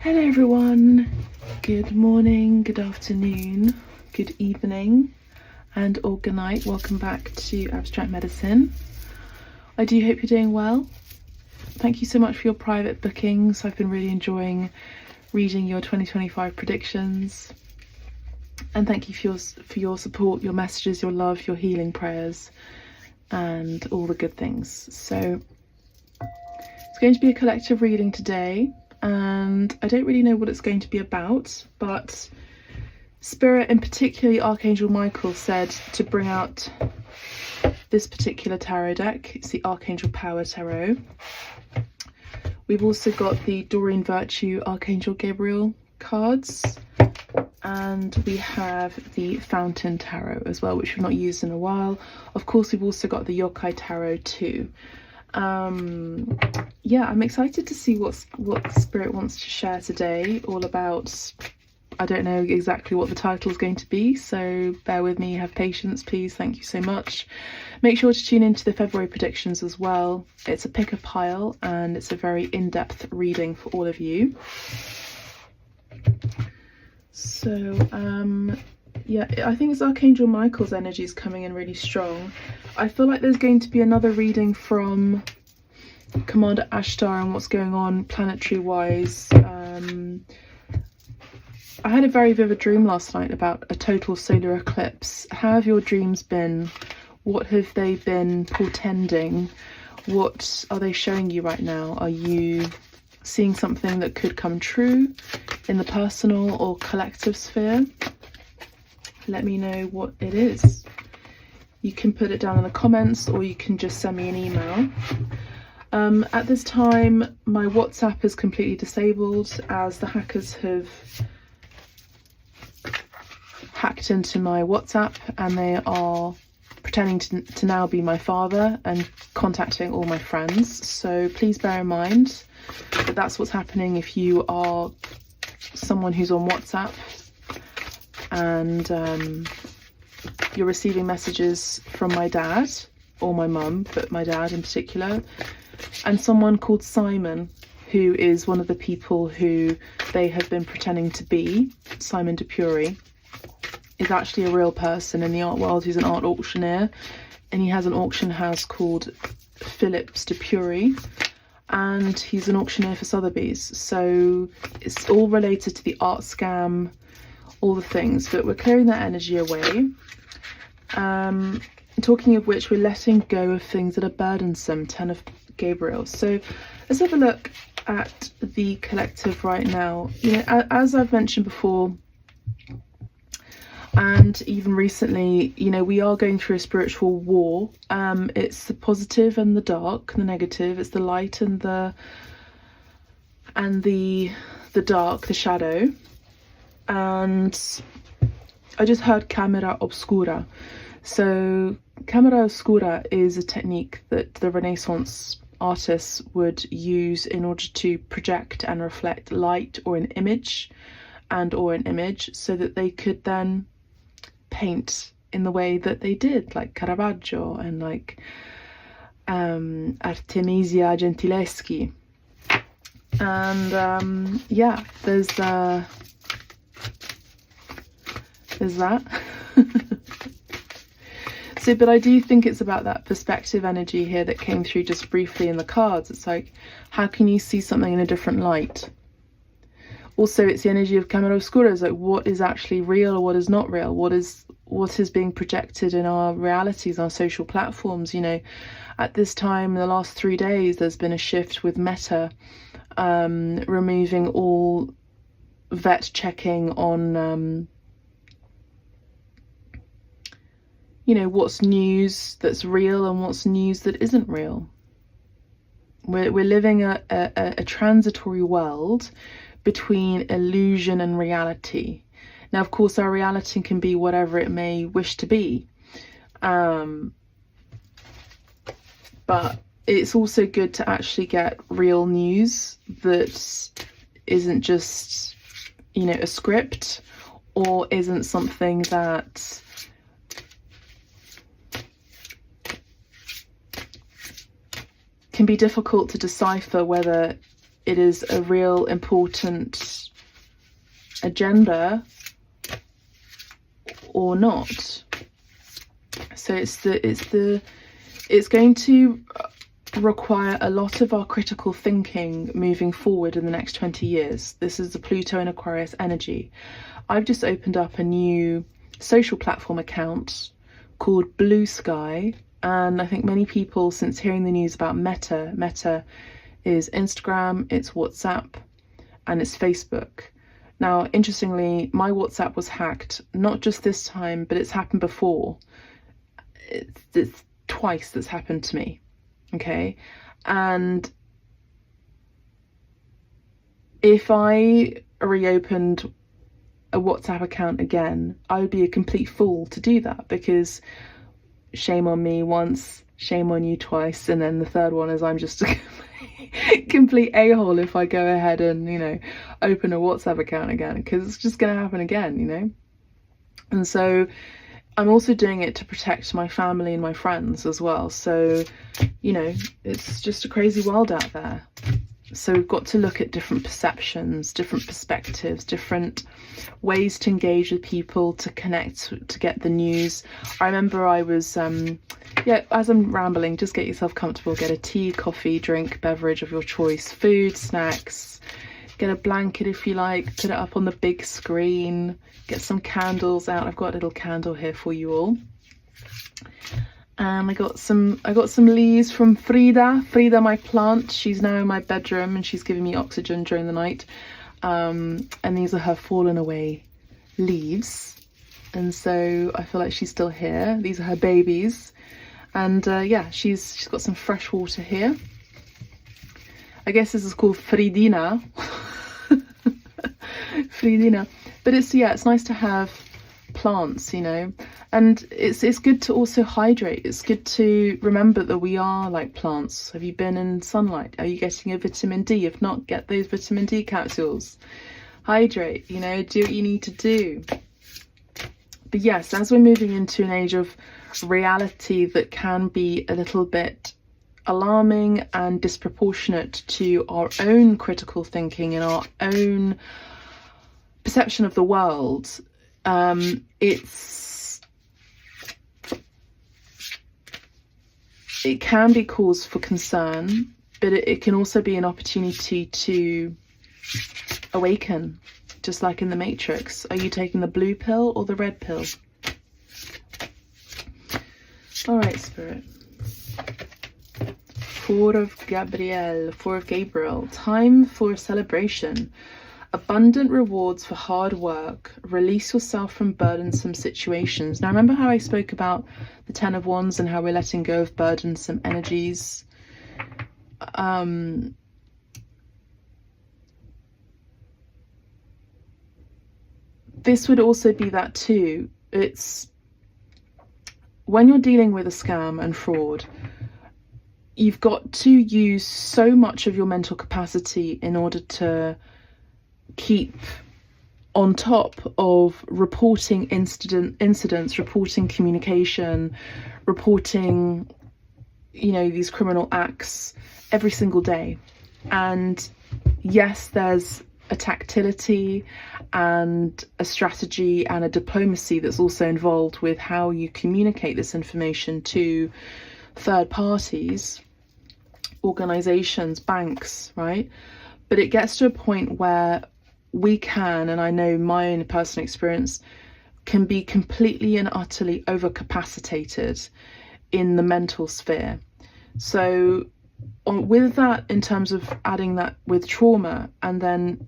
Hello everyone, good morning, good afternoon, good evening and or good night. Welcome back to Abstract Medicine. I do hope you're doing well. Thank you so much for your private bookings. I've been really enjoying reading your 2025 predictions, and thank you for your support, your messages, your love, your healing prayers and all the good things. So it's going to be a collective reading today, and I don't really know what it's going to be about, but Spirit, and particularly Archangel Michael, said to bring out this particular tarot deck. It's the Archangel Power Tarot. We've also got the Doreen Virtue Archangel Gabriel cards, and we have the Fountain Tarot as well, which we've not used in a while. Of course, we've also got the Yokai Tarot too. Yeah, I'm excited to see what Spirit wants to share today, all about. I don't know exactly what the title is going to be, so bear with me, have patience please, thank you so much. Make sure to tune into the February predictions as well. It's a pick a pile and it's a very in-depth reading for all of you. So yeah, I think it's Archangel Michael's energy is coming in really strong. I feel like there's going to be another reading from Commander Ashtar and what's going on planetary wise. I had a very vivid dream last night about a total solar eclipse. How have your dreams been? What have they been portending? What are they showing you right now? Are you seeing something that could come true in the personal or collective sphere? Let me know what it is. You can put it down in the comments, or you can just send me an email. At this time, my WhatsApp is completely disabled as the hackers have hacked into my WhatsApp and they are pretending to now be my father and contacting all my friends. So please bear in mind that that's what's happening if you are someone who's on WhatsApp and you're receiving messages from my dad or my mum, but my dad in particular, and someone called Simon, who is one of the people who they have been pretending to be. Simon Depury is actually a real person in the art world. He's an art auctioneer and he has an auction house called Phillips Depury, and he's an auctioneer for Sotheby's. So it's all related to the art scam, all the things, but we're clearing that energy away. Talking of which, we're letting go of things that are burdensome. 10 of Gabriel. So let's have a look at the collective right now. You know, as I've mentioned before, and even recently, you know, we are going through a spiritual war. It's the positive and the dark, the negative. It's the light and the dark, the shadow. And I just heard camera obscura. So camera oscura is a technique that the Renaissance artists would use in order to project and reflect light or an image so that they could then paint in the way that they did, like Caravaggio and like Artemisia Gentileschi. And yeah, there's that. So, but I do think it's about that perspective energy here that came through just briefly in the cards. It's like, how can you see something in a different light? Also, it's the energy of camera oscura. It's like, what is actually real or what is not real? What is being projected in our realities, our social platforms? You know, at this time, in the last 3 days, there's been a shift with Meta removing all vet checking on you know, what's news that's real and what's news that isn't real. We're living a transitory world between illusion and reality. Now, of course, our reality can be whatever it may wish to be. But it's also good to actually get real news that isn't just, you know, a script, or isn't something that can be difficult to decipher whether it is a real important agenda or not. So it's going to require a lot of our critical thinking moving forward in the next 20 years. This is the Pluto and Aquarius energy. I've just opened up a new social platform account called Blue Sky, and I think many people, since hearing the news about Meta is Instagram, it's WhatsApp, and it's Facebook. Now, interestingly, my WhatsApp was hacked, not just this time, but it's happened before. It's twice that's happened to me, okay? And if I reopened a WhatsApp account again, I would be a complete fool to do that, because shame on me once, shame on you twice, and then the third one is I'm just a complete a-hole if I go ahead and, you know, open a WhatsApp account again, because it's just going to happen again, you know. And so I'm also doing it to protect my family and my friends as well. So, you know, it's just a crazy world out there. So we've got to look at different perceptions, different perspectives, different ways to engage with people, to connect, to get the news. I remember I was, yeah, as I'm rambling, just get yourself comfortable, get a tea, coffee, drink, beverage of your choice, food, snacks, get a blanket if you like, put it up on the big screen, get some candles out. I've got a little candle here for you all. And I got some leaves from Frida, my plant. She's now in my bedroom and she's giving me oxygen during the night. And these are her fallen away leaves. And so I feel like she's still here. These are her babies. And yeah, she's got some fresh water here. I guess this is called Fridina. Fridina. But it's nice to have plants, you know. And it's good to also hydrate. It's good to remember that we are like plants. Have you been in sunlight? Are you getting a vitamin D? If not, get those vitamin D capsules. Hydrate, you know, do what you need to do. But yes, as we're moving into an age of reality that can be a little bit alarming and disproportionate to our own critical thinking and our own perception of the world, it can be cause for concern, but it can also be an opportunity to awaken, just like in the Matrix. Are you taking the blue pill or the red pill? All right, Spirit. Four of Gabriel. Time for celebration. Abundant rewards for hard work. Release yourself from burdensome situations. Now, remember how I spoke about the Ten of Wands and how we're letting go of burdensome energies? This would also be that too. It's when you're dealing with a scam and fraud, you've got to use so much of your mental capacity in order to keep on top of reporting incidents, reporting communication, reporting, you know, these criminal acts every single day. And yes, there's a tactility and a strategy and a diplomacy that's also involved with how you communicate this information to third parties, organizations, banks, right? But it gets to a point where we can, and I know my own personal experience, can be completely and utterly overcapacitated in the mental sphere. So with that, in terms of adding that with trauma, and then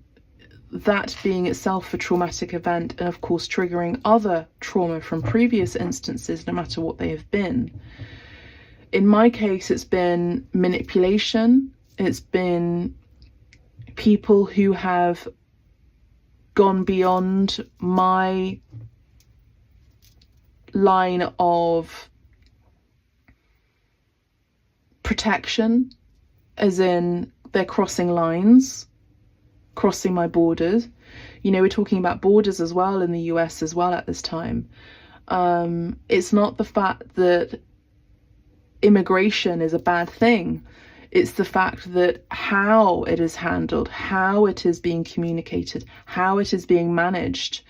that being itself a traumatic event, and of course triggering other trauma from previous instances, no matter what they have been. In my case, it's been manipulation. It's been people who have gone beyond my line of protection, as in they're crossing lines, crossing my borders. You know, we're talking about borders as well in the US as well at this time. It's not the fact that immigration is a bad thing. It's the fact that how it is handled, how it is being communicated, how it is being managed,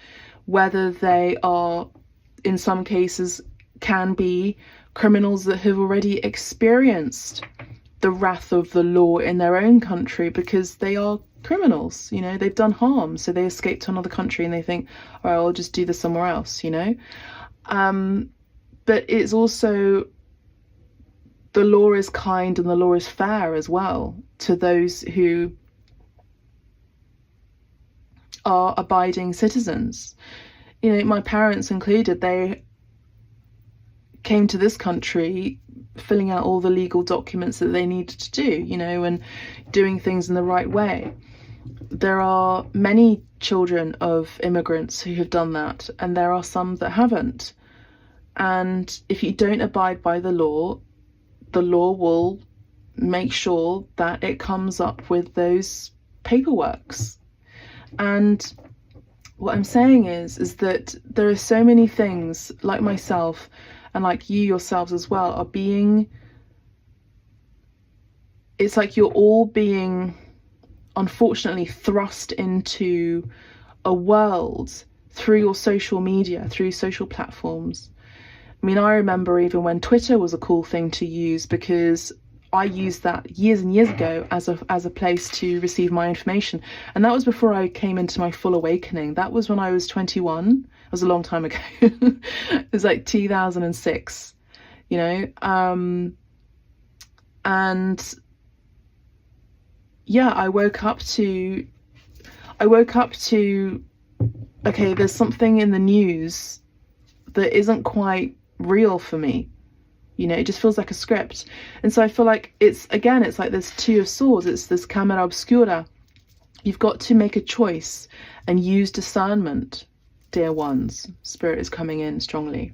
whether they are, in some cases, can be criminals that have already experienced the wrath of the law in their own country because they are criminals, you know, they've done harm, so they escape to another country and they think, all right, I'll just do this somewhere else, you know. But it's also, the law is kind and the law is fair as well to those who are abiding citizens. You know, my parents included, they came to this country filling out all the legal documents that they needed to do, you know, and doing things in the right way. There are many children of immigrants who have done that, and there are some that haven't. And if you don't abide by the law will make sure that it comes up with those paperworks. And what I'm saying is that there are so many things, like myself and like you yourselves as well, are being, it's like you're all being, unfortunately, thrust into a world through your social media, through social platforms. I mean, I remember even when Twitter was a cool thing to use, because I used that years and years ago as a place to receive my information. And that was before I came into my full awakening. That was when I was 21. It was a long time ago. It was like 2006, you know. And yeah, I woke up to, okay, there's something in the news that isn't quite real for me, you know. It just feels like a script. And so I feel like it's like there's two of swords, it's this camera obscura. You've got to make a choice and use discernment, dear ones. Spirit is coming in strongly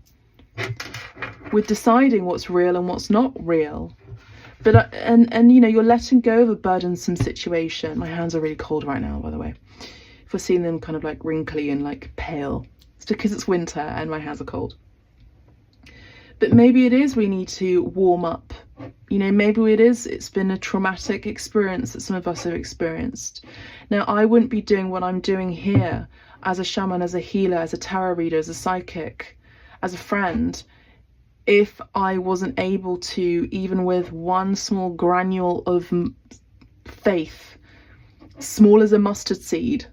with deciding what's real and what's not real. But and you know, you're letting go of a burdensome situation. My hands are really cold right now, by the way. If we're seeing them kind of like wrinkly and like pale, it's because it's winter and my hands are cold. But maybe it is we need to warm up, you know. Maybe it's been a traumatic experience that some of us have experienced. Now, I wouldn't be doing what I'm doing here as a shaman, as a healer, as a tarot reader, as a psychic, as a friend, if I wasn't able to, even with one small granule of faith, small as a mustard seed,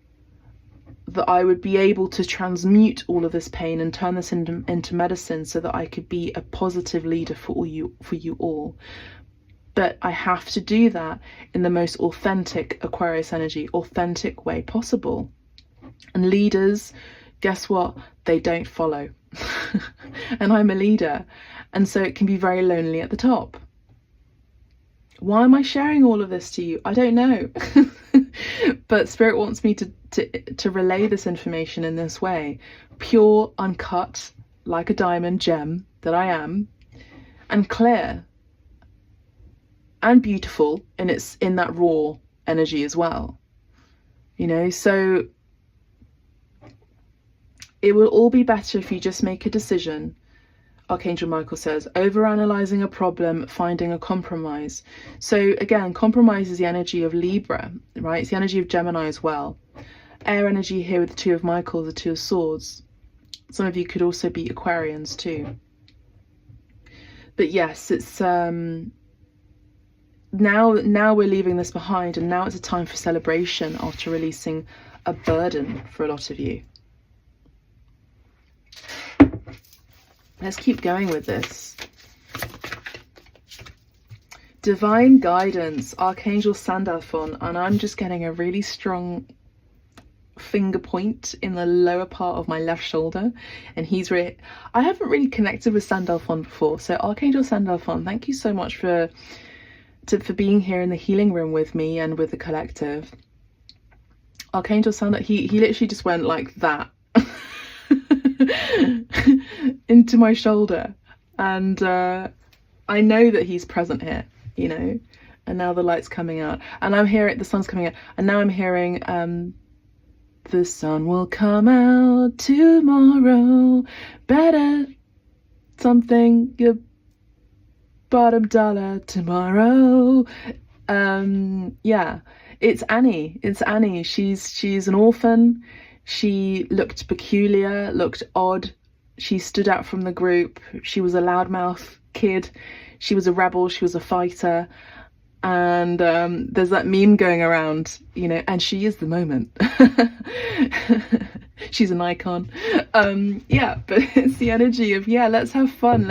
that I would be able to transmute all of this pain and turn this into medicine so that I could be a positive leader for you all. But I have to do that in the most authentic Aquarius energy, authentic way possible. And leaders, guess what? They don't follow. And I'm a leader. And so it can be very lonely at the top. Why am I sharing all of this to you? I don't know. But Spirit wants me to relay this information in this way. Pure, uncut, like a diamond gem that I am. And clear. And beautiful in that raw energy as well. You know, so it will all be better if you just make a decision. Archangel Michael says, overanalyzing a problem, finding a compromise. So again, compromise is the energy of Libra, right? It's the energy of Gemini as well. Air energy here with the Two of Michael, the Two of Swords. Some of you could also be Aquarians too. But yes, it's now we're leaving this behind, and now it's a time for celebration after releasing a burden for a lot of you. Let's keep going with this. Divine guidance, Archangel Sandalphon, and I'm just getting a really strong finger point in the lower part of my left shoulder, and I haven't really connected with Sandalphon before, so Archangel Sandalphon, thank you so much for being here in the healing room with me and with the collective. Archangel Sandalphon, he literally just went like that into my shoulder, and I know that he's present here, you know. And now the light's coming out, and I'm hearing the sun's coming out, and now I'm hearing the sun will come out tomorrow, better something, your bottom dollar tomorrow. Yeah, it's Annie. It's Annie. She's an orphan. She looked peculiar, looked odd. She stood out from the group. She was a loudmouth kid. She was a rebel. She was a fighter. And there's that meme going around, you know, and she is the moment. She's an icon. Yeah, but it's the energy of, yeah, let's have fun.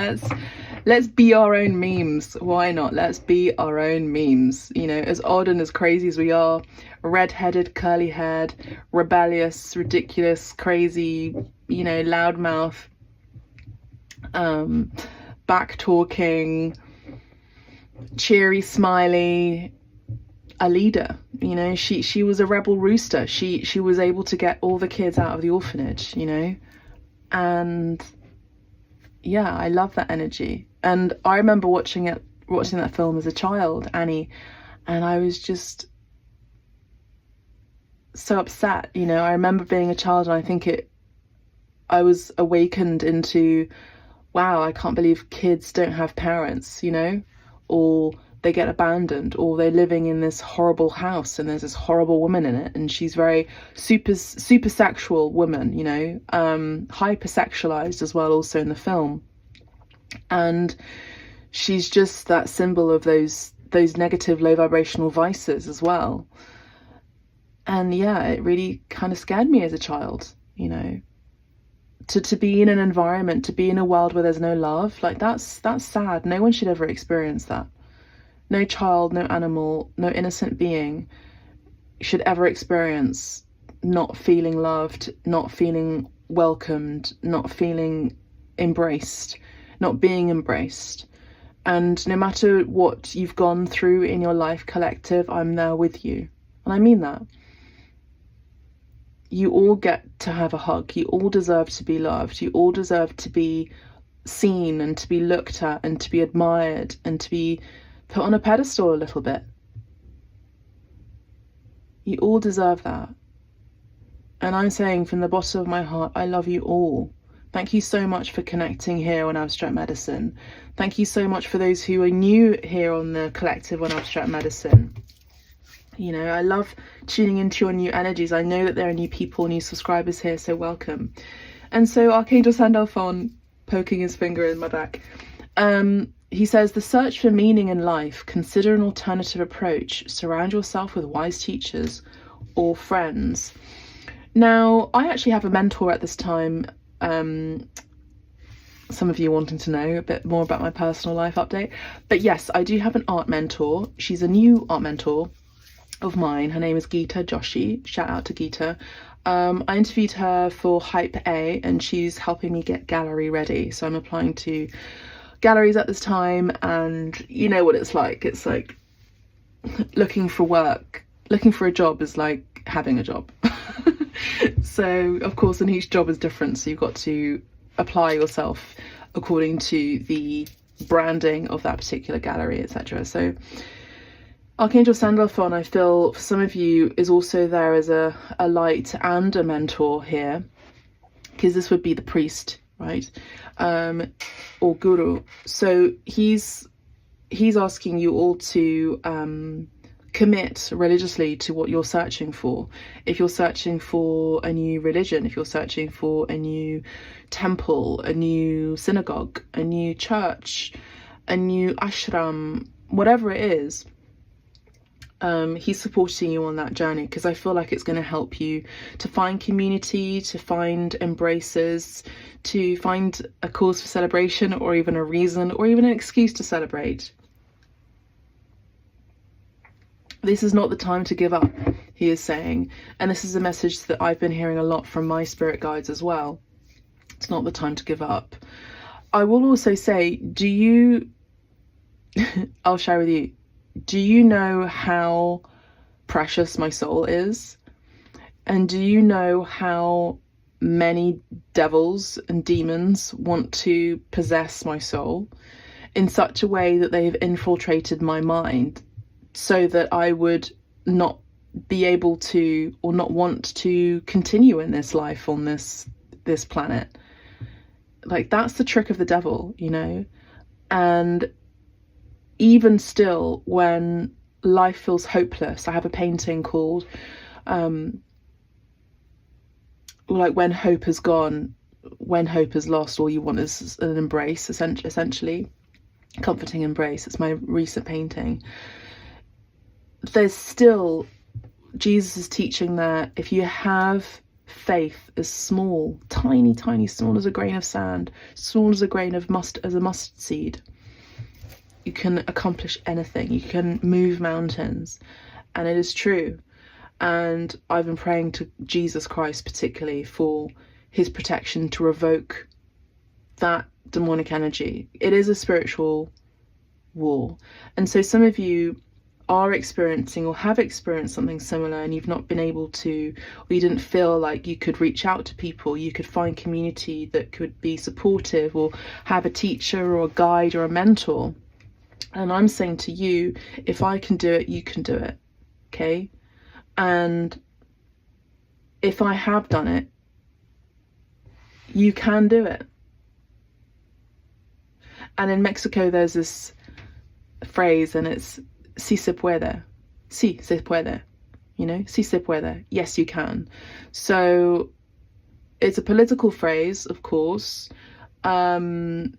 Let's be our own memes. Why not? Let's be our own memes. You know, as odd and as crazy as we are, red-headed, curly-haired, rebellious, ridiculous, crazy, you know, loudmouth, back-talking, cheery, smiley, a leader. You know, she was a rebel rooster. She was able to get all the kids out of the orphanage, you know, and yeah, I love that energy. And I remember watching that film as a child, Annie, and I was just so upset. You know, I remember being a child, and I was awakened into, wow, I can't believe kids don't have parents, you know, or they get abandoned, or they're living in this horrible house and there's this horrible woman in it, and she's very super sexual woman, you know, hypersexualized as well also in the film, and she's just that symbol of those negative low vibrational vices as well. And yeah, it really kind of scared me as a child, you know, to be in an environment, to be in a world where there's no love. Like that's sad. No one should ever experience that. No child, no animal, no innocent being should ever experience not feeling loved, not feeling welcomed, not feeling embraced, not being embraced. And no matter what you've gone through in your life, collective, I'm there with you. And I mean that. You all get to have a hug. You all deserve to be loved. You all deserve to be seen and to be looked at and to be admired and to be put on a pedestal a little bit. You all deserve that. And I'm saying from the bottom of my heart, I love you all. Thank you so much for connecting here on Abstract Medicine. Thank you so much for those who are new here on the collective on Abstract Medicine. You know, I love tuning into your new energies. I know that there are new people, new subscribers here, so welcome. And so Archangel Sandalphon, poking his finger in my back, he says, the search for meaning in life, consider an alternative approach, surround yourself with wise teachers or friends. Now, I actually have a mentor at this time. Some of you wanting to know a bit more about my personal life update. But yes, I do have an art mentor. She's a new art mentor of mine. Her name is Geeta Joshi. Shout out to Geeta. I interviewed her for Hype A, and she's helping me get gallery ready. So I'm applying to galleries at this time, and you know what it's like. It's like looking for work, looking for a job is like having a job. So of course, and each job is different, so you've got to apply yourself according to the branding of that particular gallery, etc. So Archangel Sandalphon, I feel for some of you, is also there as a light and a mentor here, because this would be the priest, right? Or guru. So he's asking you all to commit religiously to what you're searching for. If you're searching for a new religion, if you're searching for a new temple, a new synagogue, a new church, a new ashram, whatever it is, he's supporting you on that journey, because I feel like it's going to help you to find community, to find embraces, to find a cause for celebration, or even a reason, or even an excuse to celebrate. This is not the time to give up, he is saying. And this is a message that I've been hearing a lot from my spirit guides as well. It's not the time to give up. I will also say, I'll share with you, do you know how precious my soul is? And do you know how many devils and demons want to possess my soul in such a way that they've infiltrated my mind so that I would not be able to, or not want to continue in this life on this planet? Like, that's the trick of the devil, you know? And even still, when life feels hopeless. I have a painting called like when hope is gone, when hope is lost, all you want is an embrace, essentially. Comforting embrace. It's my recent painting. There's still, Jesus is teaching that if you have faith as small, tiny, small as a grain of sand, small as a grain of mustard seed, you can accomplish anything. You can move mountains. And it is true. And I've been praying to Jesus Christ particularly for his protection to revoke that demonic energy. It is a spiritual war. And so some of you are experiencing or have experienced something similar, and you've not been able to, or you didn't feel like you could reach out to people, you could find community that could be supportive, or have a teacher or a guide or a mentor. And I'm saying to you, if I can do it, you can do it. Okay? And if I have done it, you can do it. And in Mexico, there's this phrase, and it's si se puede. Si se puede. You know, si se puede. Yes, you can. So it's a political phrase, of course. What's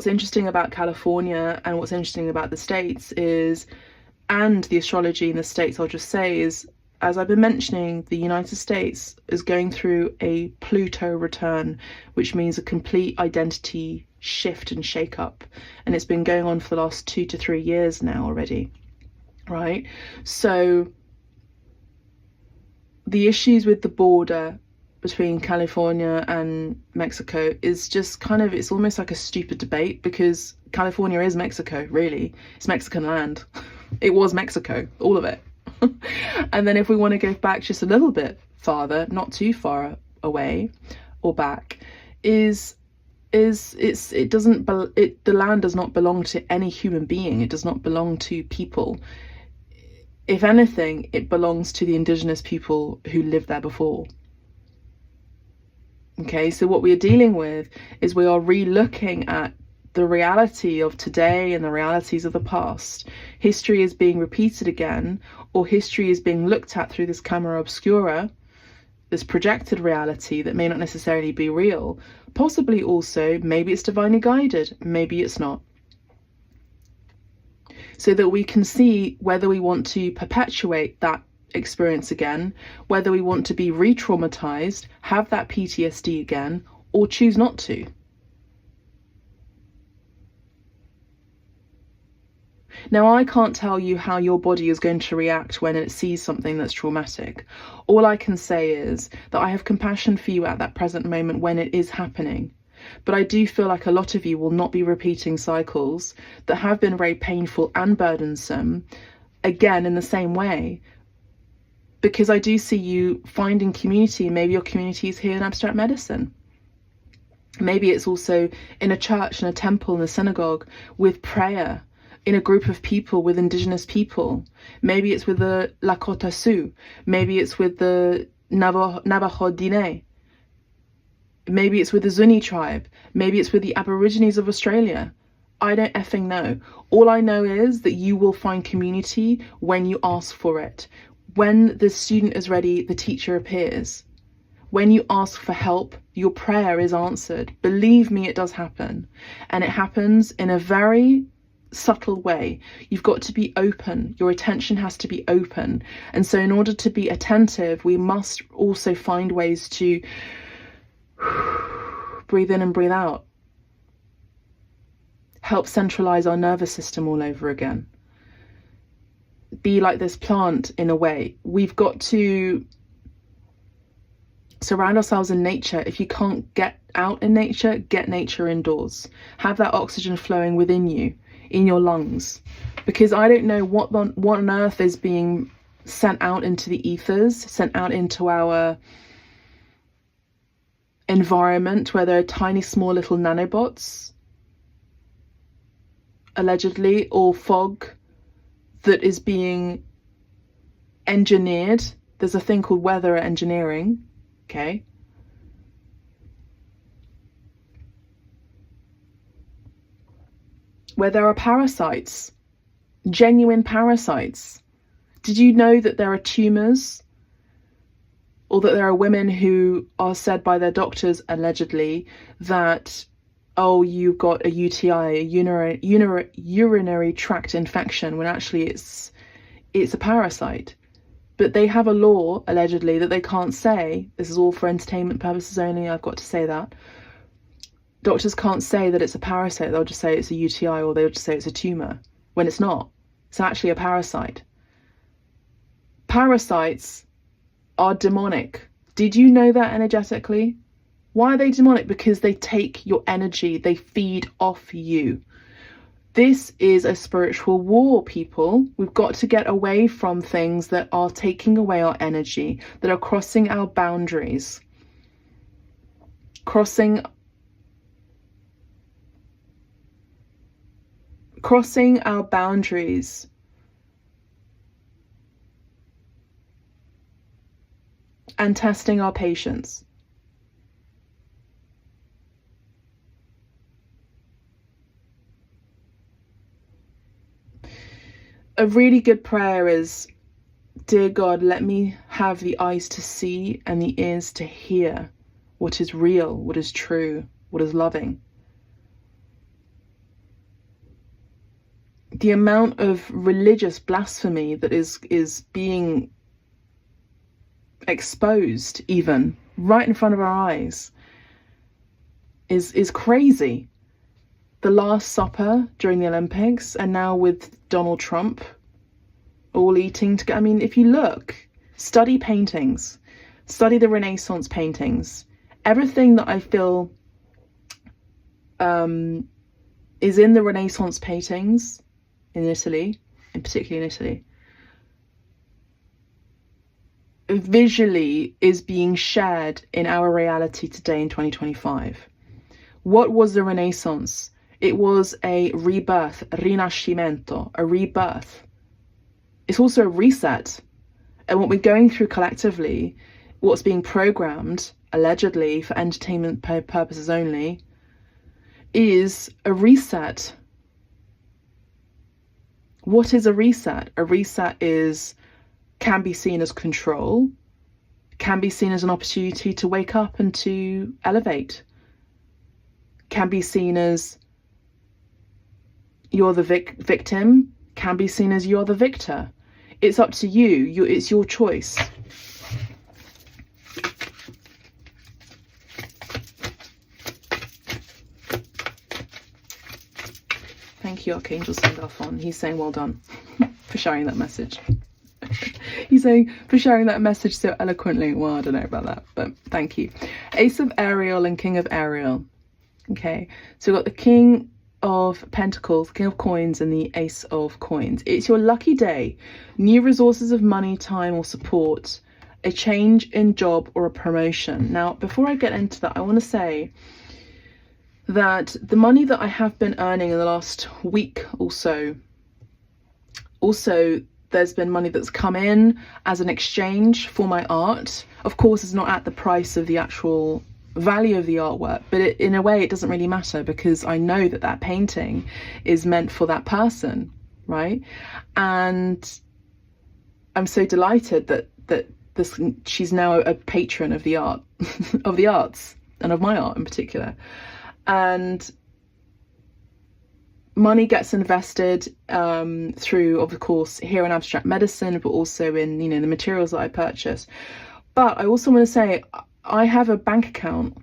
interesting about California and what's interesting about the States is, and the astrology in the States, I'll just say, is, as I've been mentioning, the United States is going through a Pluto return, which means a complete identity shift and shake up. And it's been going on for the last 2 to 3 years now already, right? So the issues with the border between California and Mexico is just kind of, it's almost like a stupid debate, because California is Mexico, really. It's Mexican land. It was Mexico, all of it. And then if we want to go back just a little bit farther, not too far away or back, the land does not belong to any human being. It does not belong to people. If anything, it belongs to the indigenous people who lived there before. Okay, so what we are dealing with is we are re-looking at the reality of today and the realities of the past. History is being repeated again, or history is being looked at through this camera obscura, this projected reality that may not necessarily be real. Possibly also, maybe it's divinely guided, maybe it's not. So that we can see whether we want to perpetuate that experience again, whether we want to be re-traumatized, have that PTSD again, or choose not to. Now, I can't tell you how your body is going to react when it sees something that's traumatic. All I can say is that I have compassion for you at that present moment when it is happening. But I do feel like a lot of you will not be repeating cycles that have been very painful and burdensome again in the same way. Because I do see you finding community. Maybe your community is here in abstract medicine. Maybe it's also in a church, in a temple, in a synagogue, with prayer, in a group of people, with indigenous people. Maybe it's with the Lakota Sioux. Maybe it's with the Navajo Diné. Maybe it's with the Zuni tribe. Maybe it's with the Aborigines of Australia. I don't effing know. All I know is that you will find community when you ask for it. When the student is ready, the teacher appears. When you ask for help, your prayer is answered. Believe me, it does happen. And it happens in a very subtle way. You've got to be open. Your attention has to be open. And so in order to be attentive, we must also find ways to breathe in and breathe out. Help centralize our nervous system all over again. Be like this plant in a way. We've got to surround ourselves in nature. If you can't get out in nature, get nature indoors. Have that oxygen flowing within you, in your lungs. Because I don't know what on earth is being sent out into the ethers, sent out into our environment, where there are tiny, small little nanobots, allegedly, or fog that is being engineered. There's a thing called weather engineering, okay? Where there are parasites genuine parasites. Did you know that there are tumours, or that there are women who are said by their doctors, allegedly, that, oh, you've got a UTI, a urinary tract infection, when actually it's a parasite. But they have a law, allegedly, that they can't say, this is all for entertainment purposes only, I've got to say that. Doctors can't say that it's a parasite, they'll just say it's a UTI, or they'll just say it's a tumour, when it's not. It's actually a parasite. Parasites are demonic. Did you know that energetically? Why are they demonic? Because they take your energy, they feed off you. This is a spiritual war, people. We've got to get away from things that are taking away our energy, that are crossing our boundaries. Crossing our boundaries. And testing our patience. A really good prayer is, dear God, let me have the eyes to see and the ears to hear what is real, what is true, what is loving. The amount of religious blasphemy that is being exposed, even right in front of our eyes, is crazy. The Last Supper during the Olympics, and now with Donald Trump all eating together. I mean, if you look, study paintings, study the Renaissance paintings, everything that I feel is in the Renaissance paintings in Italy, and particularly in Italy, visually is being shared in our reality today in 2025. What was the Renaissance? It was a rebirth, rinascimento, a rebirth. It's also a reset. And what we're going through collectively, what's being programmed, allegedly for entertainment purposes only, is a reset. What is a reset? A reset can be seen as control, can be seen as an opportunity to wake up and to elevate, can be seen as you're the victim, can be seen as you're the victor. It's up to you. It's your choice. Thank you, Archangel Sandalphon. He's saying well done for sharing that message. He's saying for sharing that message so eloquently. Well, I don't know about that, but thank you. Ace of Ariel and King of Ariel. Okay, so we've got the King of Pentacles, King of Coins, and the Ace of Coins. It's your lucky day. New resources of money, time, or support. A change in job or a promotion. Now, before I get into that, I want to say that the money that I have been earning in the last week or so, also there's been money that's come in as an exchange for my art. Of course, it's not at the price of the actual value of the artwork, but in a way it doesn't really matter, because I know that that painting is meant for that person, right? And I'm so delighted that she's now a patron of the art of the arts, and of my art in particular. And money gets invested through, of course, here in Abstract Medicine, but also in, the materials that I purchase. But I also want to say, I have a bank account.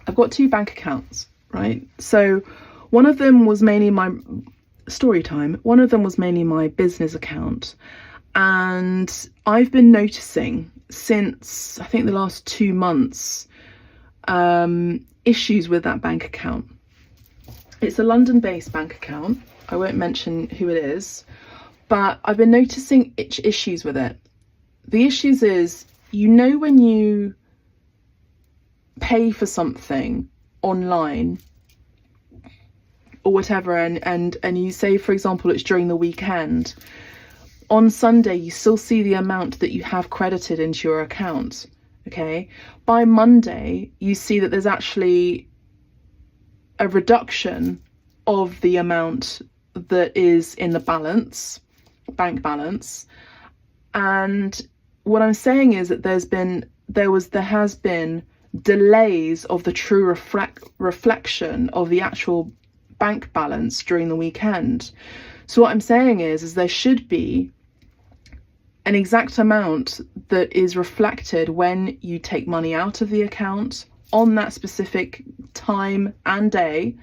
I've got 2 bank accounts, right? So one of them was mainly my story time. One of them was mainly my business account. And I've been noticing since, I think, the last 2 months, issues with that bank account. It's a London-based bank account. I won't mention who it is, but I've been noticing issues with it. The issues is, when you pay for something online or whatever, and you say, for example, it's during the weekend, on Sunday you still see the amount that you have credited into your account. Okay, by Monday you see that there's actually a reduction of the amount that is in the bank balance. And what I'm saying is that there has been delays of the true reflection of the actual bank balance during the weekend. So what I'm saying is there should be an exact amount that is reflected when you take money out of the account on that specific time and day,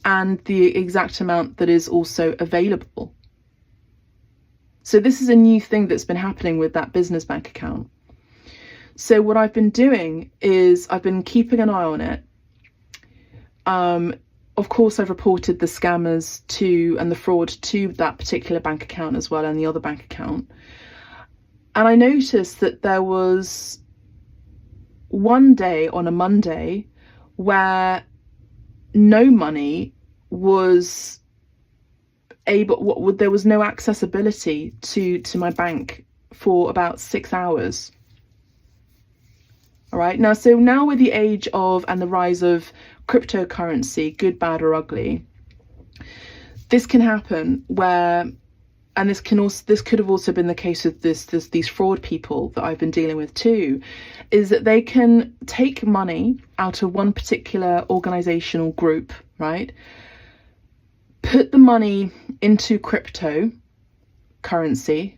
and the exact amount that is also available. So this is a new thing that's been happening with that business bank account. So what I've been doing is I've been keeping an eye on it. Of course, I've reported the scammers and the fraud to that particular bank account as well, and the other bank account. And I noticed that there was one day on a Monday where no money was there was no accessibility to my bank for about 6 hours. All right, now with the age of and the rise of cryptocurrency, good, bad or ugly, this can happen and this could have also been the case with these fraud people that I've been dealing with too, is that they can take money out of one particular organizational group, right? Put the money into cryptocurrency,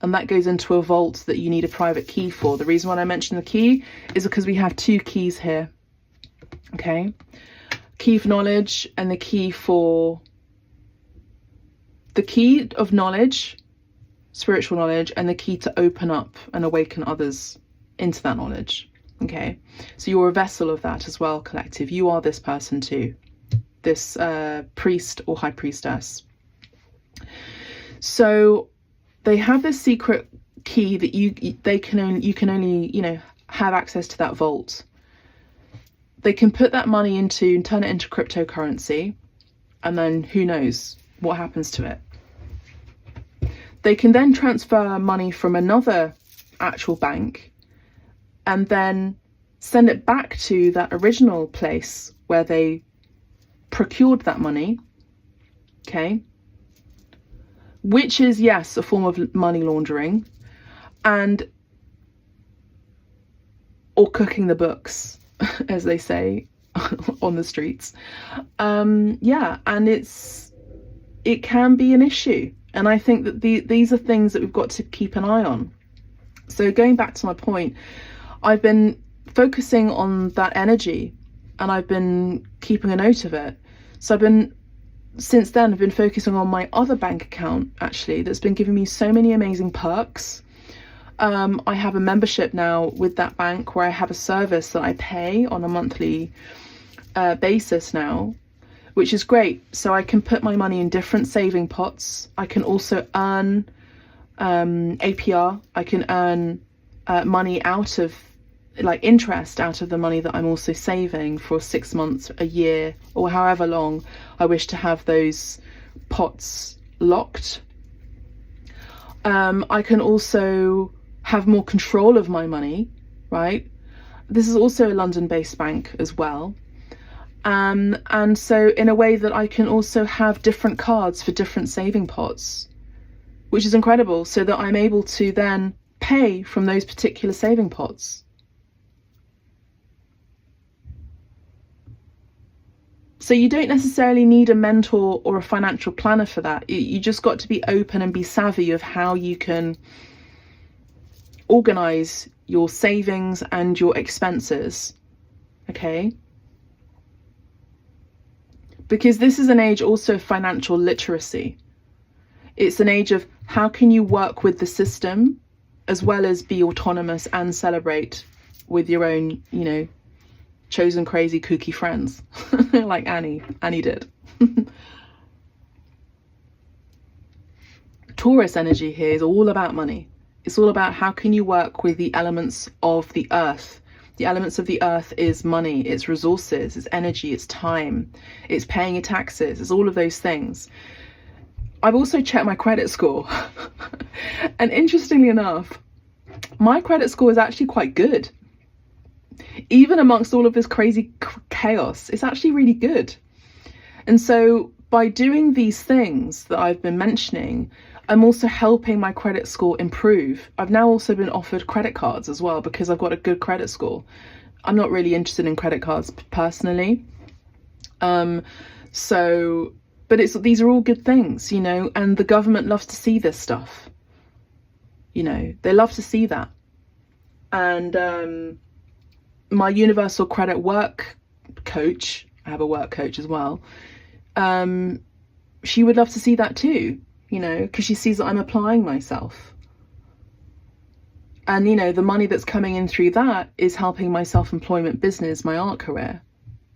and that goes into a vault that you need a private key for. The reason why I mention the key is because we have two keys here. Okay, key for knowledge and the key of knowledge, spiritual knowledge, and the key to open up and awaken others into that knowledge. Okay, so you're a vessel of that as well, collective. You are this person too, this priest or high priestess. So they have this secret key that you can only have access to that vault. They can put that money into and turn it into cryptocurrency, and then who knows what happens to it. They can then transfer money from another actual bank and then send it back to that original place where they procured that money, okay? Which is, yes, a form of money laundering or cooking the books, as they say on the streets. And it can be an issue. And I think that these are things that we've got to keep an eye on. So going back to my point, I've been focusing on that energy and I've been keeping a note of it. So since then I've been focusing on my other bank account, actually, that's been giving me so many amazing perks. I have a membership now with that bank where I have a service that I pay on a monthly basis now, which is great. So I can put my money in different saving pots. I can also earn APR. I can earn money out of, like, interest out of the money that I'm also saving for 6 months, a year, or however long I wish to have those pots locked. I can also have more control of my money, right? This is also a London-based bank as well. And so in a way that I can also have different cards for different saving pots, which is incredible, so that I'm able to then pay from those particular saving pots. So you don't necessarily need a mentor or a financial planner for that. You just got to be open and be savvy of how you can organize your savings and your expenses, okay? Because this is an age also of financial literacy. It's an age of how can you work with the system as well as be autonomous and celebrate with your own, chosen crazy kooky friends like Annie did. Taurus energy here is all about money. It's all about how can you work with the elements of the earth. The elements of the earth is money, it's resources, it's energy, it's time, it's paying your taxes, it's all of those things. I've also checked my credit score. And interestingly enough, my credit score is actually quite good. Even amongst all of this crazy chaos, it's actually really good. And so by doing these things that I've been mentioning, I'm also helping my credit score improve. I've now also been offered credit cards as well because I've got a good credit score. I'm not really interested in credit cards personally. But these are all good things, you know, and the government loves to see this stuff. You know, they love to see that. And my universal credit work coach, I have a work coach as well, she would love to see that too, you know, because she sees that I'm applying myself. And, you know, the money that's coming in through that is helping my self-employment business, my art career,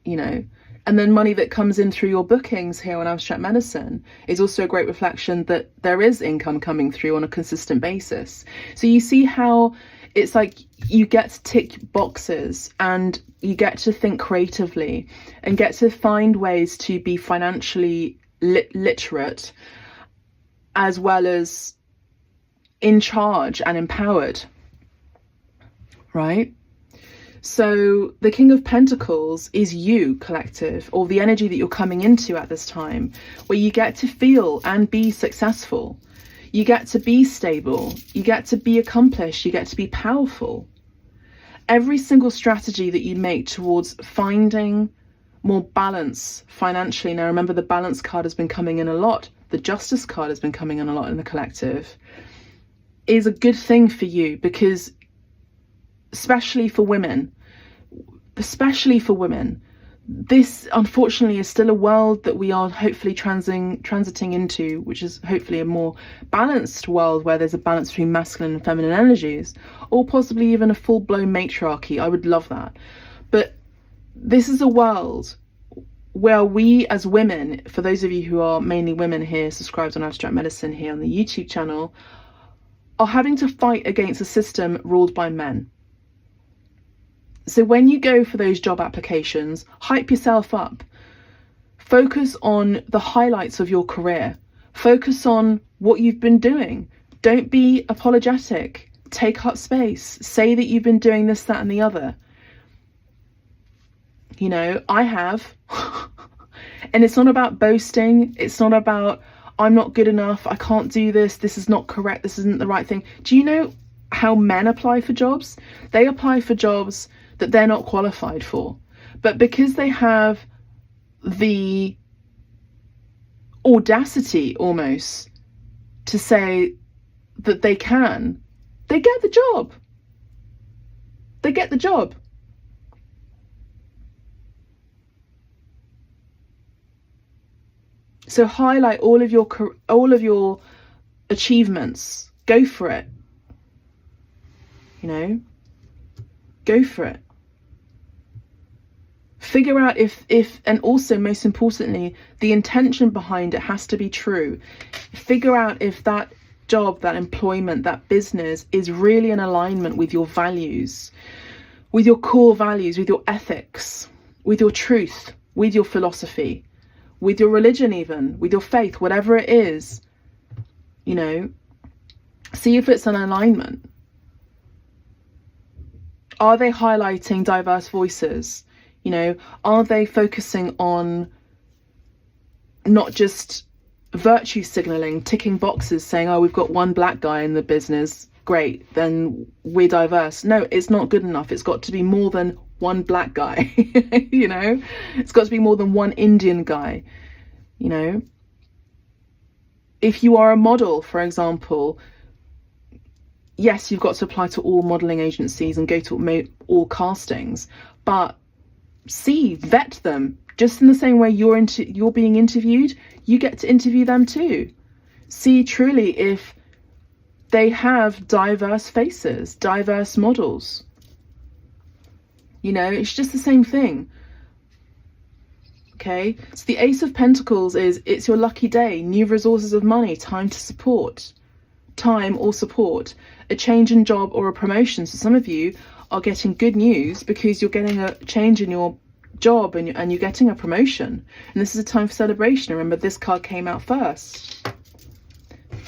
you know. And then money that comes in through your bookings here on Abstract Medicine is also a great reflection that there is income coming through on a consistent basis. So you see how it's like you get to tick boxes and you get to think creatively and get to find ways to be financially literate as well as in charge and empowered, right? So the King of Pentacles is you, collective, or the energy that you're coming into at this time, where you get to feel and be successful. You get to be stable. You get to be accomplished. You get to be powerful. Every single strategy that you make towards finding more balance financially. Now, remember, the balance card has been coming in a lot. The Justice card has been coming in a lot in the collective. Is a good thing for you because especially for women, this unfortunately is still a world that we are hopefully transiting into, which is hopefully a more balanced world where there's a balance between masculine and feminine energies, or possibly even a full-blown matriarchy. I would love that. But this is a world where we as women, for those of you who are mainly women here, subscribed on Abstract Medicine here on the YouTube channel, are having to fight against a system ruled by men. So when you go for those job applications, hype yourself up. Focus on the highlights of your career. Focus on what you've been doing. Don't be apologetic. Take up space. Say that you've been doing this, that, and the other. You know, I have. And it's not about boasting. It's not about, I'm not good enough. I can't do this. This is not correct. This isn't the right thing. Do you know how men apply for jobs? They apply for jobs that they're not qualified for, but because they have the audacity almost to say that they can, they get the job. They get the job. So highlight all of your achievements. Go for it. You know, go for it. Figure out if, and also most importantly, the intention behind it has to be true. Figure out if that job, that employment, that business is really in alignment with your values, with your core values, with your ethics, with your truth, with your philosophy, with your religion even, with your faith, whatever it is, you know, see if it's an alignment. Are they highlighting diverse voices? You know, are they focusing on not just virtue signaling, ticking boxes, saying, oh, we've got one black guy in the business, great, then we're diverse. No, it's not good enough. It's got to be more than one black guy, you know, it's got to be more than one Indian guy, you know. If you are a model, for example, yes, you've got to apply to all modeling agencies and go to all castings, but vet them. Just in the same way you're being interviewed, you get to interview them too. See truly if they have diverse faces, diverse models. You know, it's just the same thing. Okay, so the Ace of Pentacles is, it's your lucky day, new resources of money, time to support, time or support, a change in job or a promotion. So some of you are getting good news because you're getting a change in your job and you're getting a promotion. And this is a time for celebration. Remember, this card came out first.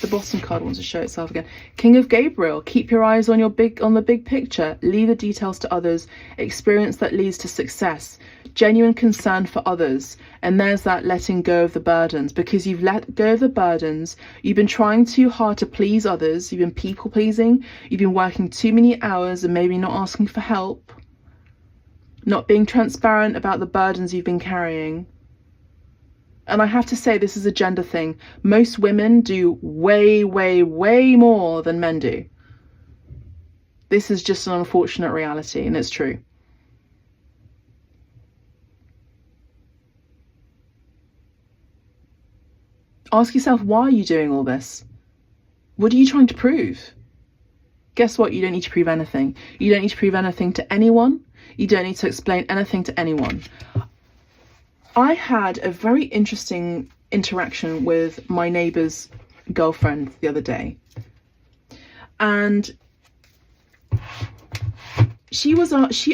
the bottom card wants to show itself again. King of Gabriel, keep your eyes on the big picture. Leave the details to others. Experience that leads to success. Genuine concern for others. And there's that letting go of the burdens, because you've let go of the burdens. You've been trying too hard to please others. You've been people pleasing. You've been working too many hours and maybe not asking for help. Not being transparent about the burdens you've been carrying. And I have to say, this is a gender thing. Most women do way, way, way more than men do. This is just an unfortunate reality, and it's true. Ask yourself, why are you doing all this? What are you trying to prove? Guess what? You don't need to prove anything. You don't need to prove anything to anyone. You don't need to explain anything to anyone. I had a very interesting interaction with my neighbour's girlfriend the other day. And she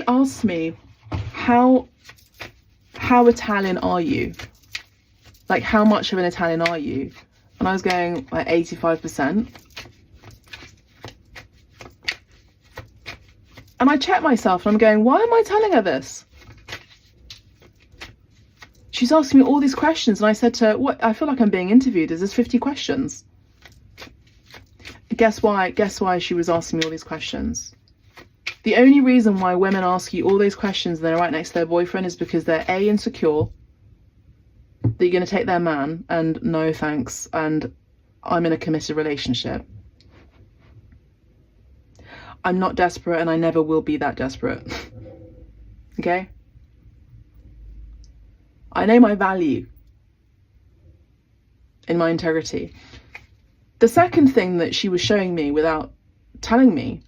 asked me, how Italian are you? Like, how much of an Italian are you? And I was going, like, 85%. And I checked myself and I'm going, why am I telling her this? She's asking me all these questions, and I said to her, what, I feel like I'm being interviewed. Is this 50 questions? Guess why she was asking me all these questions? The only reason why women ask you all those questions and they're right next to their boyfriend is because they're A, insecure, that you're going to take their man, and no thanks, and I'm in a committed relationship. I'm not desperate, and I never will be that desperate. Okay? I know my value in my integrity. The second thing that she was showing me without telling me,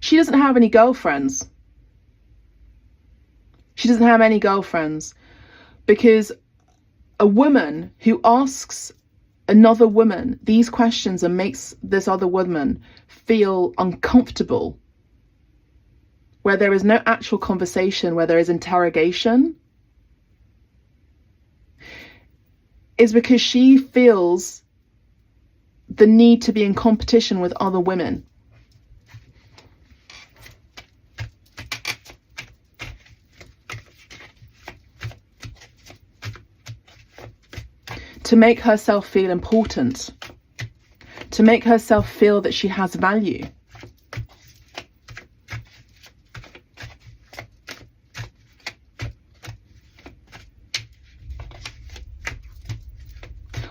she doesn't have any girlfriends. She doesn't have any girlfriends because a woman who asks another woman these questions and makes this other woman feel uncomfortable, where there is no actual conversation, where there is interrogation, is because she feels the need to be in competition with other women. To make herself feel important. To make herself feel that she has value.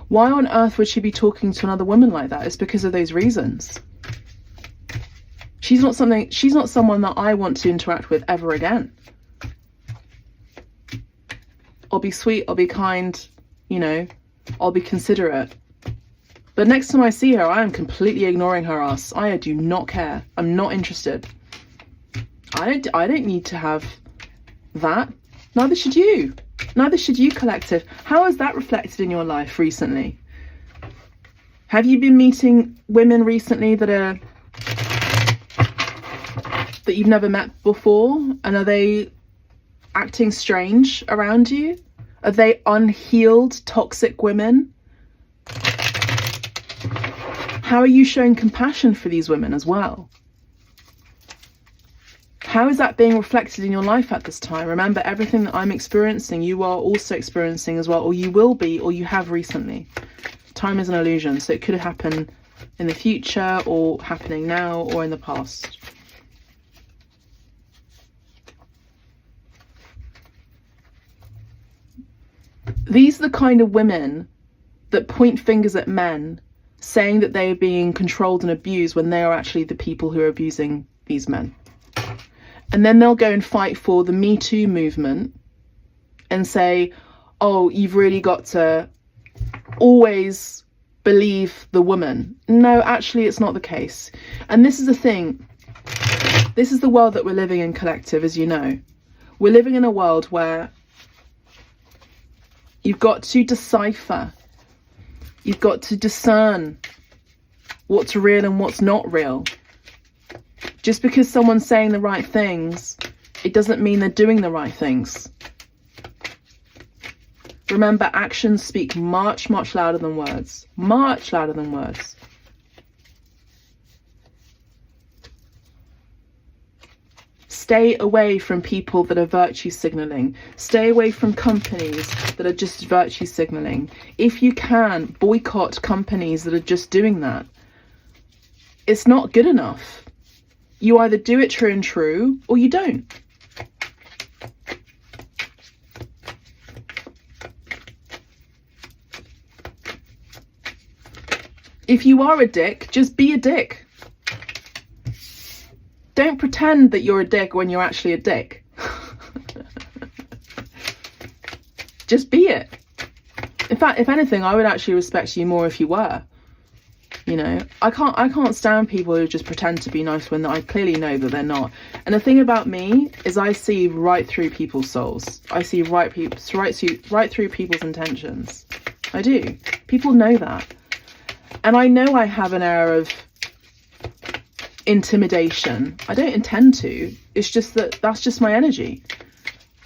Why on earth would she be talking to another woman like that? It's because of those reasons. She's not someone that I want to interact with ever again. I'll be sweet, I'll be kind, you know, I'll be considerate. But next time I see her, I am completely ignoring her ass. I do not care. I'm not interested. I don't need to have that. Neither should you. Neither should you, collective. How has that reflected in your life recently? Have you been meeting women recently that you've never met before? And are they acting strange around you? Are they unhealed, toxic women? How are you showing compassion for these women as well? How is that being reflected in your life at this time? Remember, everything that I'm experiencing, you are also experiencing as well, or you will be, or you have recently. Time is an illusion, so it could happen in the future, or happening now, or in the past. These are the kind of women that point fingers at men, saying that they are being controlled and abused when they are actually the people who are abusing these men. And then they'll go and fight for the Me Too movement and say, oh, you've really got to always believe the woman. No, actually, it's not the case. And this is the thing. This is the world that we're living in, collective, as you know. We're living in a world where you've got to decipher. You've got to discern what's real and what's not real. Just because someone's saying the right things, it doesn't mean they're doing the right things. Remember, actions speak much, much louder than words. Much louder than words. Stay away from people that are virtue signaling. Stay away from companies that are just virtue signaling. If you can, boycott companies that are just doing that. It's not good enough. You either do it true and true, or you don't. If you are a dick, just be a dick. Don't pretend that you're a dick when you're actually a dick. Just be it. In fact, if anything, I would actually respect you more if you were. You know, I can't stand people who just pretend to be nice when I clearly know that they're not. And the thing about me is I see right through people's souls. I see right through people's intentions. I do. People know that. And I know I have an air of intimidation. I don't intend to. It's just that's just my energy.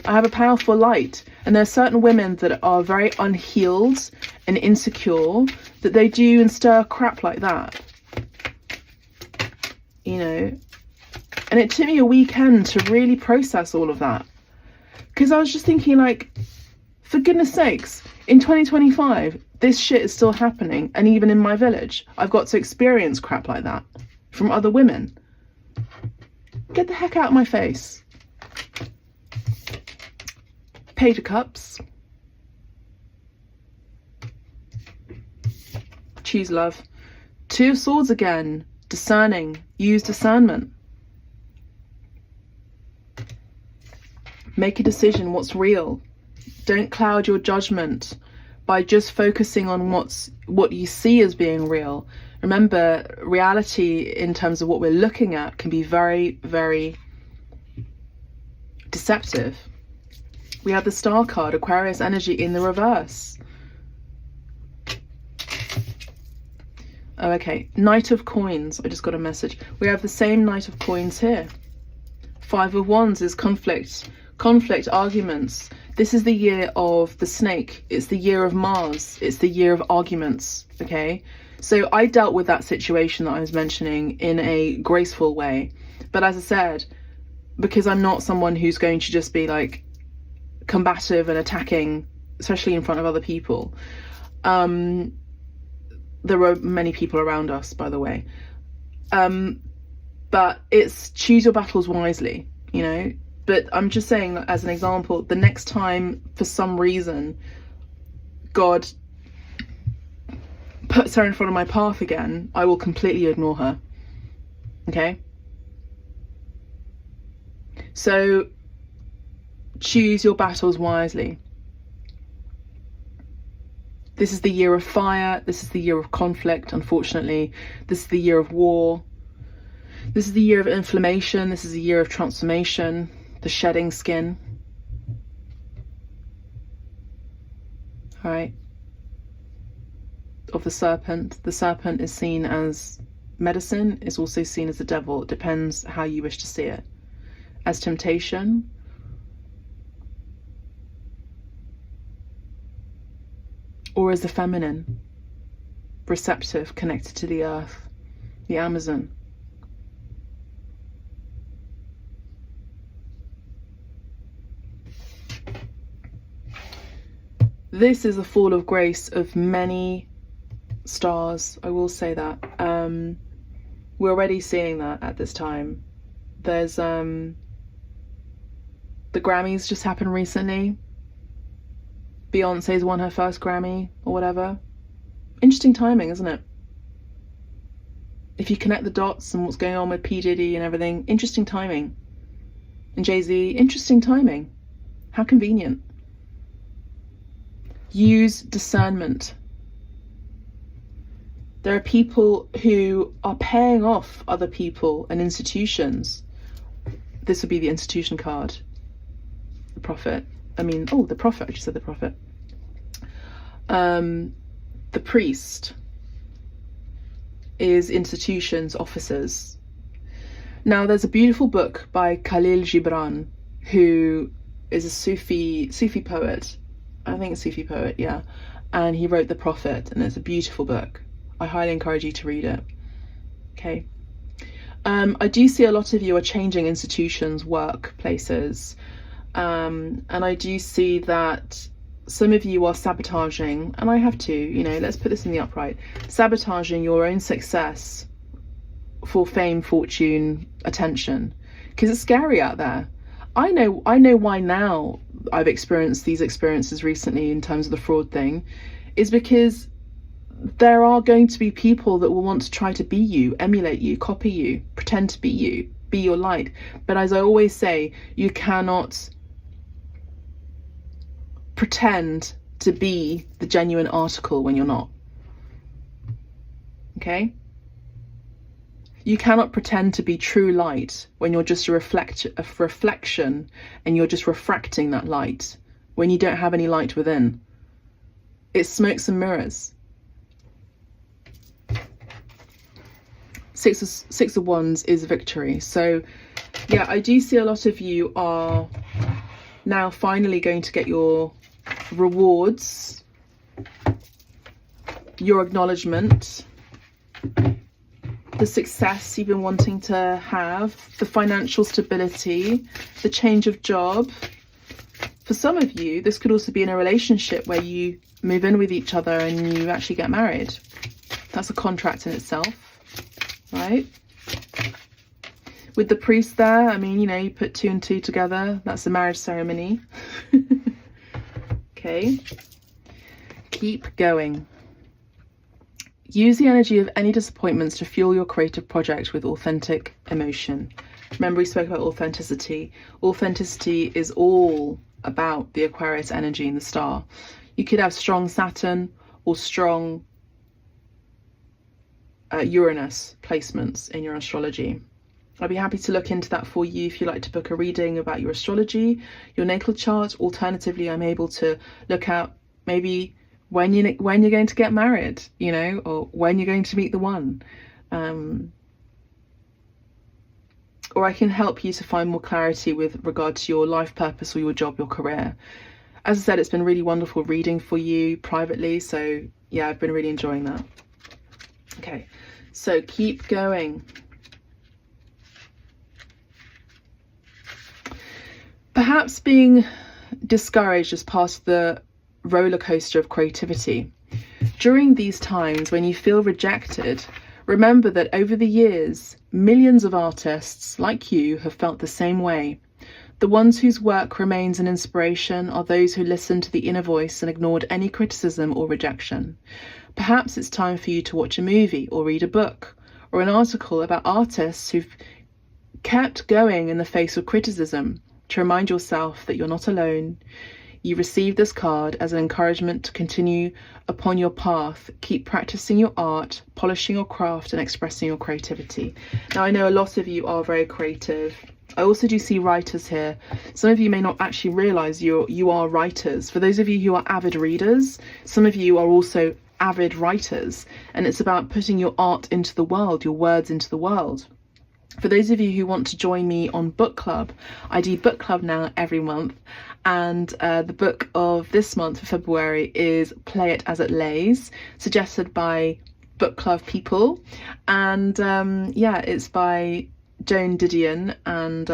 I have a powerful light, and there are certain women that are very unhealed and insecure that they do and stir crap like that, you know. And it took me a weekend to really process all of that, because I was just thinking, like, for goodness sakes, in 2025 this shit is still happening, and even in my village I've got to experience crap like that from other women. Get the heck out of my face. Page of Cups. Choose love. Two of Swords again. Discerning. Use discernment. Make a decision what's real. Don't cloud your judgment by just focusing on what you see as being real. Remember, reality in terms of what we're looking at can be very, very deceptive. We have the Star card, Aquarius energy in the reverse. Oh, okay. Knight of Coins. I just got a message. We have the same Knight of Coins here. Five of Wands is conflict, arguments. This is the year of the snake. It's the year of Mars. It's the year of arguments, okay? So I dealt with that situation that I was mentioning in a graceful way. But as I said, because I'm not someone who's going to just be like combative and attacking, especially in front of other people. There were many people around us, by the way. But it's choose your battles wisely, you know? But I'm just saying that as an example, the next time, for some reason, God puts her in front of my path again, I will completely ignore her. Okay? So, choose your battles wisely. This is the year of fire. This is the year of conflict, unfortunately. This is the year of war. This is the year of inflammation. This is the year of transformation. The shedding skin. All right. Of the serpent. The serpent is seen as medicine. It's also seen as the devil. It depends how you wish to see it. As temptation. Or as the feminine. Receptive, connected to the earth. The Amazon. This is a fall of grace of many stars, I will say that. We're already seeing that at this time. There's the Grammys just happened recently. Beyonce's won her first Grammy or whatever. Interesting timing, isn't it? If you connect the dots and what's going on with P. Diddy and everything, interesting timing. And Jay-Z, interesting timing. How convenient. Use discernment. There are people who are paying off other people and institutions. This would be the institution card. The Prophet. The Prophet. I just said the Prophet. The Priest is institutions, officers. Now, there's a beautiful book by Khalil Gibran, who is a Sufi poet. I think Sufi poet, yeah. And he wrote The Prophet, and it's a beautiful book. I highly encourage you to read it. Okay. I do see a lot of you are changing institutions, workplaces, and I do see that some of you are sabotaging, and I have too, you know, let's put this in the upright, sabotaging your own success for fame, fortune, attention, because it's scary out there. I know why now I've experienced these experiences recently in terms of the fraud thing, is because there are going to be people that will want to try to be you, emulate you, copy you, pretend to be you, be your light. But as I always say, you cannot pretend to be the genuine article when you're not. Okay? You cannot pretend to be true light when you're just a reflection and you're just refracting that light when you don't have any light within. It's smokes and mirrors. Six of Wands is victory. So yeah, I do see a lot of you are now finally going to get your rewards, your acknowledgement, the success you've been wanting to have, the financial stability, the change of job. For some of you, this could also be in a relationship where you move in with each other and you actually get married. That's a contract in itself, right? With the priest there, I mean, you know, you put 2 and 2 together, that's a marriage ceremony. Okay, keep going. Use the energy of any disappointments to fuel your creative project with authentic emotion. Remember, we spoke about authenticity. Authenticity is all about the Aquarius energy in the star. You could have strong Saturn or strong Uranus placements in your astrology. I'd be happy to look into that for you if you'd like to book a reading about your astrology, your natal chart. Alternatively, I'm able to look out maybe when you're going to get married, you know, or when you're going to meet the one. Or I can help you to find more clarity with regard to your life purpose or your job, your career. As I said, it's been really wonderful reading for you privately. So yeah, I've been really enjoying that. Okay, so keep going. Perhaps being discouraged is part of the roller coaster of creativity. During these times when you feel rejected, remember that over the years, millions of artists like you have felt the same way. The ones whose work remains an inspiration are those who listened to the inner voice and ignored any criticism or rejection. Perhaps it's time for you to watch a movie or read a book or an article about artists who've kept going in the face of criticism, to remind yourself that you're not alone. You receive this card as an encouragement to continue upon your path. Keep practicing your art, polishing your craft and expressing your creativity. Now, I know a lot of you are very creative. I also do see writers here. Some of you may not actually realize you are writers. For those of you who are avid readers, some of you are also avid writers, and it's about putting your art into the world, your words into the world. For those of you who want to join me on book club, I do book club now every month, and the book of this month for February is Play It As It Lays, suggested by book club people, and yeah, it's by Joan Didion, and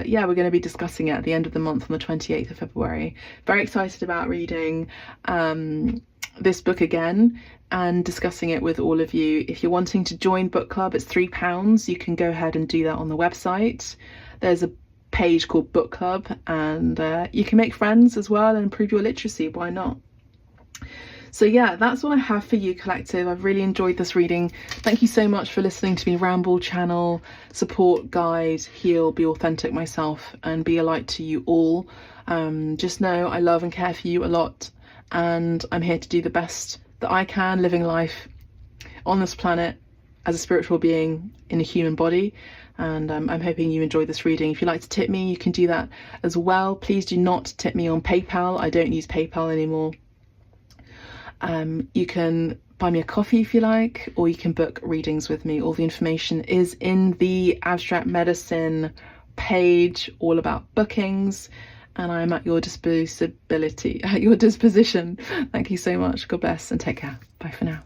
yeah, we're going to be discussing it at the end of the month on the 28th of February. Very excited about reading this book again and discussing it with all of you. If you're wanting to join book club, it's £3. You can go ahead and do that on the website. There's a page called book club, and you can make friends as well and improve your literacy. Why not? So yeah, that's what I have for you, collective. I've really enjoyed this reading. Thank you so much for listening to me ramble, channel, support, guide, heal, be authentic myself, and be a light to you all. Just know I love and care for you a lot, and I'm here to do the best that I can, living life on this planet as a spiritual being in a human body. And I'm hoping you enjoyed this reading. If you'd like to tip me, you can do that as well. Please do not tip me on PayPal. I don't use PayPal anymore. You can buy me a coffee if you like, or you can book readings with me. All the information is in the Abstract Medicine page, all about bookings. and I am at your disposition. Thank you so much. God bless and take care. Bye for now.